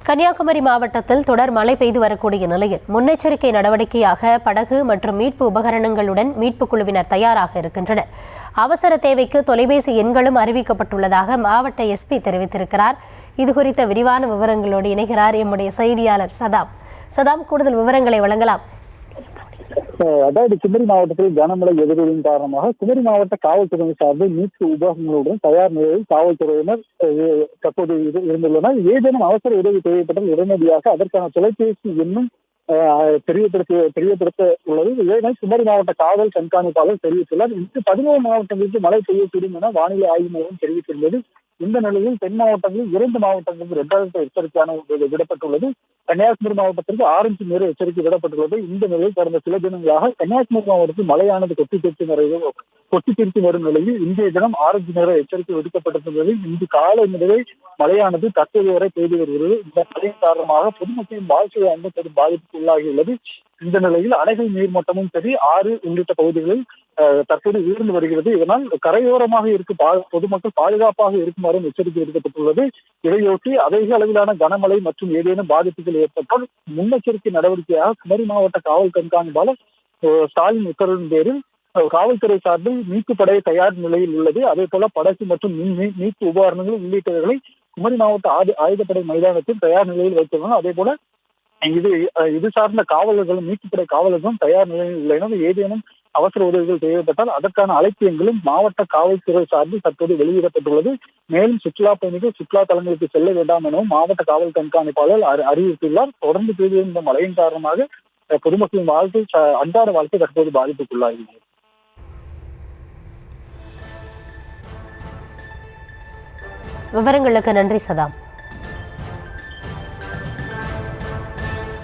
கன்னியாகுமரி மாவட்டத்தில் தொடர் மழை பெய்து வரக்கூடிய நிலையில் முன்னெச்சரிக்கை நடவடிக்கையாக படகு மற்றும் மீட்பு உபகரணங்களுடன் மீட்புக் குழுவினர் தயாராக இருக்கின்றனர். அவசர தேவைக்கு தொலைபேசி எண்களும் அறிவிக்கப்பட்டுள்ளதாக மாவட்ட எஸ்பி தெரிவித்திருக்கிறார். இதுகுறித்த விரிவான விவரங்களோடு இணைகிறார் எம்முடைய செய்தியாளர் சதாம். கூடுதல் விவரங்களை வழங்கலாம். அதாவது குமரி மாவட்டத்தில் கனமழை எதிரொலியின் காரணமாக குமரி மாவட்ட காவல்துறை சார்பில் மீட்பு உபகரணங்களுடன் தயார் நிலையில் காவல்துறையினர் தற்போது இருந்துள்ளனர். ஏதேனும் அவசர உதவி தேவைப்பட்டால் உடனடியாக அதற்கான தொலைபேசி எண்ணும் தெரியப்படுத்த உள்ளது. இதனை குமரி மாவட்ட காவல் கண்காணிப்பாளர் தெரிவித்துள்ளார். இன்று 11 மாவட்டங்களுக்கு மழை பெய்யக்கூடும் என வானிலை ஆய்வு மையம் தெரிவித்துள்ளது. இந்த நிலையில் தென் மாவட்டங்களில் 2 மாவட்டங்களுக்கு ரெட் அலர்ட் எச்சரிக்கையான விடப்பட்டுள்ளது. கன்னியாகுமரி மாவட்டத்திற்கு ஆரஞ்சு நிற எச்சரிக்கை விடப்பட்டுள்ளது. இந்த நிலையில் கடந்த சில தினங்களாக கன்னியாகுமரி மாவட்டத்தில் மழையானது கொட்டி தீர்த்து வரும் நிலையில் இன்றைய தினம் ஆரஞ்சு நிற எச்சரிக்கை விடுக்கப்பட்டிருந்தது. இன்று காலை முதலே மழையானது தற்போது வரை பெய்து வருகிறது. இந்த மழையின் காரணமாக பொதுமக்களின் வாழ்க்கையானது பெரும் பாதிப்புக்கு உள்ளாகியுள்ளது. இந்த நிலையில் அணைகள் நீர்மட்டமும் சரி, ஆறு உள்ளிட்ட பகுதிகளில் தற்போது உயர்ந்து வருகிறது. இதனால் கரையோரமாக இருக்கும் பொதுமக்கள் பாதுகாப்பாக இருக்குமாறும் எச்சரிக்கை விடுக்கப்பட்டுள்ளது. இதையொட்டி அதிக அளவிலான கனமழை மற்றும் ஏதேனும் பாதிப்புகள் ஏற்பட்டால் முன்னெச்சரிக்கை நடவடிக்கையாக குமரி மாவட்ட காவல் கண்காணிப்பாளர் ஸ்டாலின் உத்தரவின் பேரில் காவல்துறை சார்பில் மீட்பு படை தயார் நிலையில் உள்ளது. அதே போல படகு மற்றும் மீட்பு உபகரணங்கள் உள்ளிட்டவர்களை குமரி மாவட்ட ஆயுதப்படை மைதானத்தில் தயார் நிலையில் வைத்துள்ளனர். அதே போல இது சார்ந்த காவலர்களும் மீட்புப்படை காவலர்களும் தயார் நிலையில் உள்ளனர். ஏதேனும் அவசர உதவிகள் தேவைப்பட்டால் அதற்கான அழைப்பு எண்களும் மாவட்ட காவல்துறை சார்பில் தற்போது வெளியிடப்பட்டுள்ளது. மேலும் சுற்றுலா பயணிகள் சுற்றுலா தலங்களுக்கு செல்ல வேண்டாம் எனவும் மாவட்ட காவல் கண்காணிப்பாளர் அறிவித்துள்ளார். தொடர்ந்து பெய்து இந்த மழையின் காரணமாக பொதுமக்களின் வாழ்க்கை அன்றாட வாழ்க்கை தற்போது பாதிப்புக்குள்ளாகிறது. விவரங்களுக்கு நன்றி சதாம்.